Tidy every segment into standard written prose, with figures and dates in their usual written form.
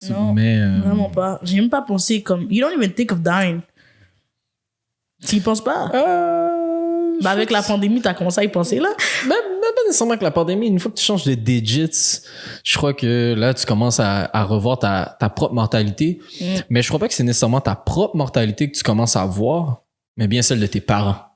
Non, vraiment pas. J'ai même pas pensé comme... You don't even think of dying. Tu y penses pas? Avec la pandémie, t'as commencé à y penser, là? Même pas nécessairement avec la pandémie. Une fois que tu changes de digits, je crois que là, tu commences à revoir ta propre mortalité. Mais je crois pas que c'est nécessairement ta propre mortalité que tu commences à voir, mais bien celle de tes parents.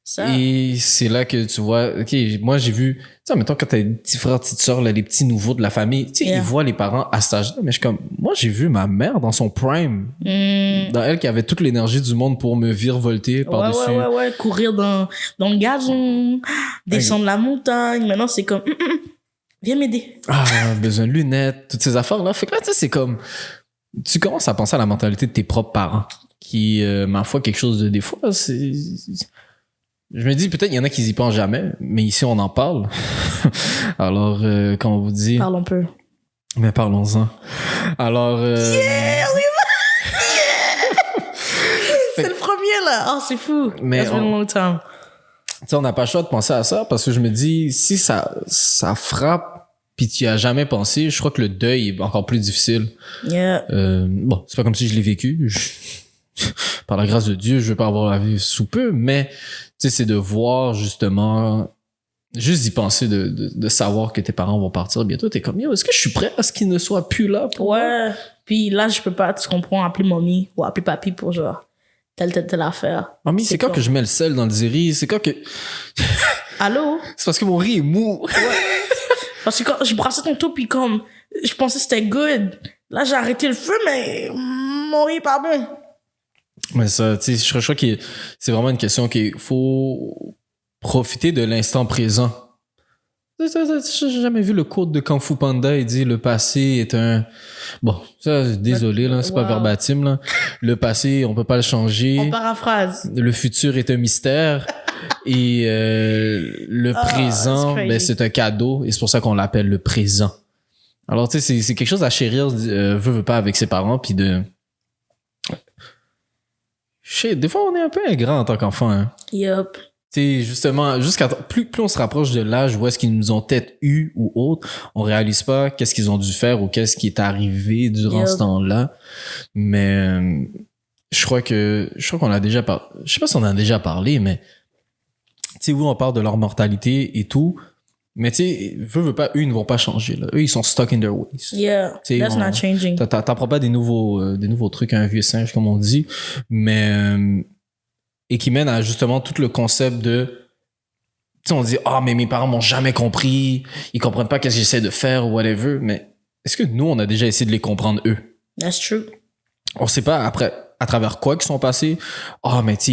Ça. Et c'est là que tu vois, OK, moi j'ai vu, tu sais, mettons quand t'as des petits frères, petites sœurs, là, les petits nouveaux de la famille, tu sais, ils voient les parents à cet âge-là, mais je suis comme, moi j'ai vu ma mère dans son prime, dans elle qui avait toute l'énergie du monde pour me virevolter par-dessus. Ouais, courir dans le gazon, descendre la montagne, maintenant c'est comme, viens m'aider. Besoin de lunettes, toutes ces affaires-là. Fait que là, tu sais, c'est comme, tu commences à penser à la mentalité de tes propres parents, qui, ma foi, quelque chose de, des fois, c'est... Je me dis, peut-être il y en a qui y pensent jamais, mais ici, on en parle. Alors, comme on vous dit... Parlons peu. Mais parlons-en. Alors... Yeah, oui, c'est le premier, là. Oh, c'est fou. Mais tu sais, on n'a pas le choix de penser à ça, parce que je me dis, si ça frappe, puis tu y as jamais pensé, je crois que le deuil est encore plus difficile. Yeah. Bon, c'est pas comme si je l'ai vécu. Par la grâce de Dieu, je veux pas avoir la vie sous peu, mais... Tu sais, c'est de voir justement, juste d'y penser, de savoir que tes parents vont partir bientôt. T'es comme, yo, est-ce que je suis prêt à ce qu'ils ne soient plus là pour moi? Puis là, je peux pas, tu comprends, appeler mamie ou appeler papy pour genre telle affaire. Mamie, c'est quand que je mets le sel dans le riz? C'est quand que... Allô? C'est parce que mon riz est mou. Ouais. Parce que quand je brassais ton tout, puis comme, je pensais que c'était good. Là, j'ai arrêté le feu, mais mon riz est pas bon. Mais ça, tu sais, je crois que c'est vraiment une question qu'il faut profiter de l'instant présent. J'ai jamais vu le quote de Kung Fu Panda, il dit le passé est un... Bon, ça, désolé, là, c'est pas verbatim, là. Le passé, on peut pas le changer. On paraphrase. Le futur est un mystère. Et le présent, ben, c'est un cadeau, et c'est pour ça qu'on l'appelle le présent. Alors, tu sais, c'est quelque chose à chérir, veut pas, avec ses parents, puis de... Des fois, on est un peu ingrat en tant qu'enfant. Hein. Yup. Tu sais, justement, plus on se rapproche de l'âge où est-ce qu'ils nous ont peut-être eu ou autre, on réalise pas qu'est-ce qu'ils ont dû faire ou qu'est-ce qui est arrivé durant ce temps-là. Mais je crois qu'on a déjà parlé. Je sais pas si on en a déjà parlé, mais tu sais, oui, on parle de leur mortalité et tout. Mais tu sais, veut pas, eux, ils ne vont pas changer. Là. Eux, ils sont stuck in their ways. Yeah, t'sais, that's not changing. T'apprends pas des nouveaux trucs à un vieux singe, comme on dit, mais et qui mènent à justement tout le concept de... Tu sais, on dit, mais mes parents m'ont jamais compris, ils comprennent pas qu'est-ce que j'essaie de faire ou whatever, mais est-ce que nous, on a déjà essayé de les comprendre, eux? That's true. On sait pas, après, à travers quoi qu'ils sont passés, mais tu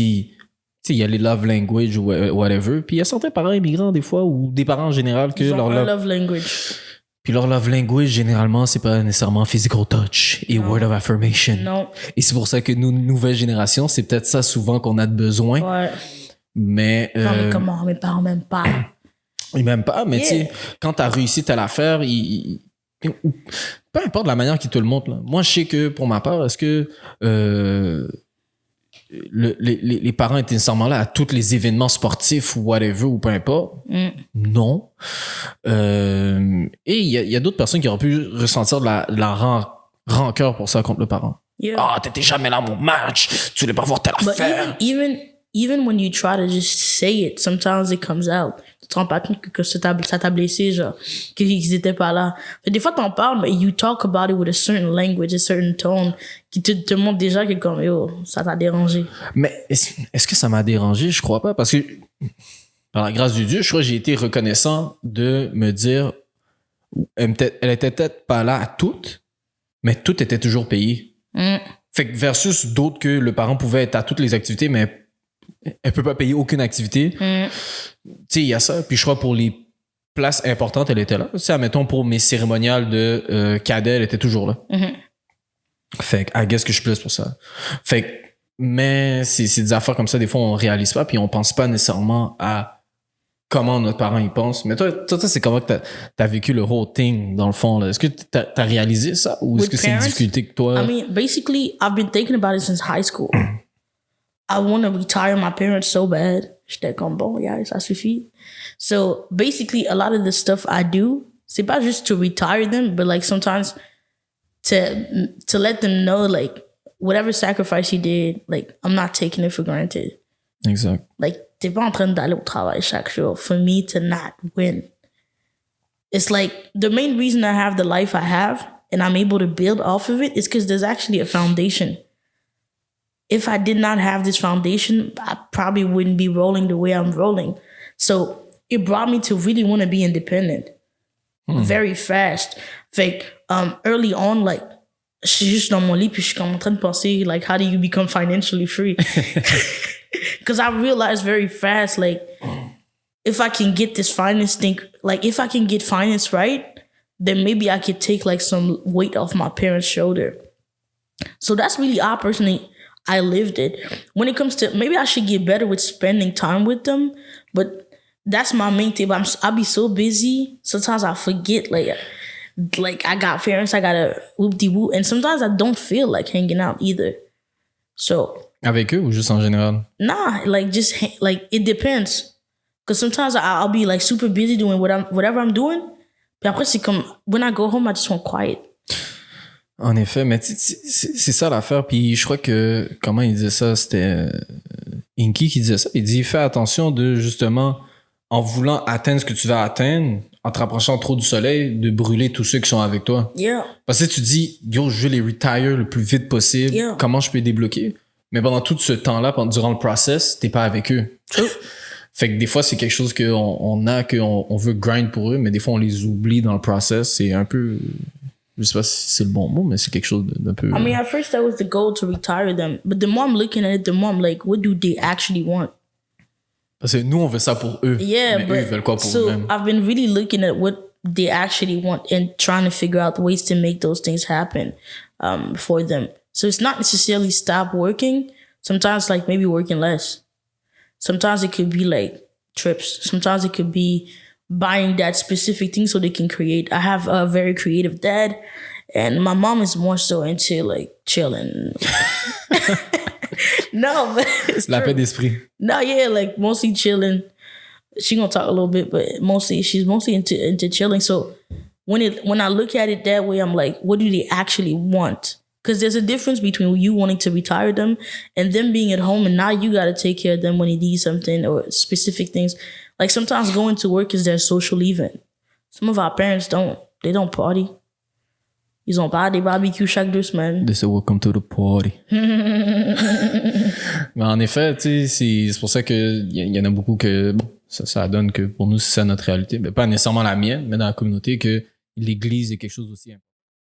sais, il y a les love language ou whatever. Puis il y a certains parents immigrants, des fois, ou des parents en général, que leur love language. Puis leur love language, généralement, c'est pas nécessairement physical touch et word of affirmation. Non. Et c'est pour ça que nous, nouvelle génération, c'est peut-être ça souvent qu'on a de besoin. Ouais. Mais... Non, mais comment? Mes parents m'aiment pas. Ils m'aiment pas, mais tu sais, quand t'as réussi telle affaire, peu importe la manière qu'ils te le montrent, là. Moi, je sais que, pour ma part, est-ce que... les parents étaient nécessairement là à tous les événements sportifs ou whatever ou peu importe. Non. Et il y a d'autres personnes qui auraient pu ressentir de la rancœur pour ça contre le parent. Yeah. T'étais jamais là à mon match, tu voulais pas voir telle affaire. Even when you try to just say it, sometimes it comes out. Tu te rends pas compte que ça t'a blessé, genre, qu'ils étaient pas là. Des fois, t'en parles, mais you talk about it with a certain language, a certain tone, qui te montre déjà que comme, yo, ça t'a dérangé. Mais est-ce que ça m'a dérangé? Je crois pas, parce que, par la grâce de Dieu, je crois que j'ai été reconnaissant de me dire, elle était peut-être pas là à toutes, mais tout était toujours payé. Fait que versus d'autres que le parent pouvait être à toutes les activités, mais elle peut pas payer aucune activité. Tu sais, il y a ça. Puis je crois pour les places importantes, elle était là. Tu sais, admettons pour mes cérémoniales de cadet, elle était toujours là. Fait que, I guess que je suis plus pour ça. Fait que, mais c'est des affaires comme ça, des fois, on réalise pas, puis on pense pas nécessairement à comment notre parent y pense. Mais toi c'est comment que t'as vécu le whole thing, dans le fond, là? Est-ce que t'as réalisé ça? Ou est-ce que c'est une difficulté que toi... I mean, basically, I've been thinking about it since high school. I want to retire my parents so bad. J'étais comme, bon, yeah, ça suffit. So, basically, a lot of the stuff I do, c'est pas juste to retire them, but like sometimes, to let them know, like, whatever sacrifice you did, like, I'm not taking it for granted. Exact. Like, t'es pas en train d'aller au travail chaque jour for me to not win. It's like the main reason I have the life I have and I'm able to build off of it is because there's actually a foundation. If I did not have this foundation, I probably wouldn't be rolling the way I'm rolling. So it brought me to really want to be independent very fast. Like, early on, like, je suis juste dans mon lit puis je suis comme en train de penser, like, how do you become financially free? Because I realized very fast, like, if I can get this finance thing, like, if I can get finance right, then maybe I could take, like, some weight off my parents' shoulder. So that's really how personally I lived it. When it comes to, maybe I should get better with spending time with them, but that's my main thing. But I'll be so busy, sometimes I forget, like I got parents, I got a whoop-de-whoop, and sometimes I don't feel like hanging out either. So... Avec eux ou juste en général? Nah, like, just, like, it depends. Because sometimes I'll be, like, super busy doing whatever I'm doing. Puis après, c'est comme, when I go home, I just want quiet. En effet, mais c'est ça l'affaire. Puis je crois que, comment il disait ça? C'était Inky qui disait ça. Il dit, fais attention de, justement, en voulant atteindre ce que tu vas atteindre, en te rapprochant trop du soleil, de brûler tous ceux qui sont avec toi. Yeah. Parce que tu dis, yo, je veux les retire le plus vite possible. Yeah. Comment je peux les débloquer? Mais pendant tout ce temps-là, durant le process, t'es pas avec eux. True. Fait que des fois, c'est quelque chose qu'on veut grind pour eux, mais des fois, on les oublie dans le process. C'est un peu... Je sais pas si c'est le bon mot, mais c'est quelque chose d'un peu... I mean, at first, that was the goal to retire them. But the more I'm looking at it, the more I'm like, what do they actually want? Parce que nous, on veut ça pour eux. Yeah, mais but... eux, ils veulent quoi pour so eux-mêmes? I've been really looking at what they actually want and trying to figure out ways to make those things happen for them. So it's not necessarily stop working. Sometimes, like, maybe working less. Sometimes it could be, like, trips. Sometimes it could be buying that specific thing so they can create. I have a very creative dad, and my mom is more so into, like, chilling. No, but it's La true. paix d'esprit. No, yeah, like, mostly chilling. She gonna talk a little bit, but she's mostly into chilling. So when I look at it that way, I'm like, what do they actually want? Because there's a difference between you wanting to retire them and them being at home, and now you got to take care of them when they need something or specific things. Like, sometimes going to work is their social event. Some of our parents don't. They don't party. Ils ont pas des barbecues chaque 2 semaines. They say, welcome to the party. Mais en effet, tu sais, c'est pour ça que il y en a beaucoup que, bon, ça donne que pour nous, c'est ça notre réalité. Mais pas nécessairement la mienne, mais dans la communauté, que l'église est quelque chose aussi important.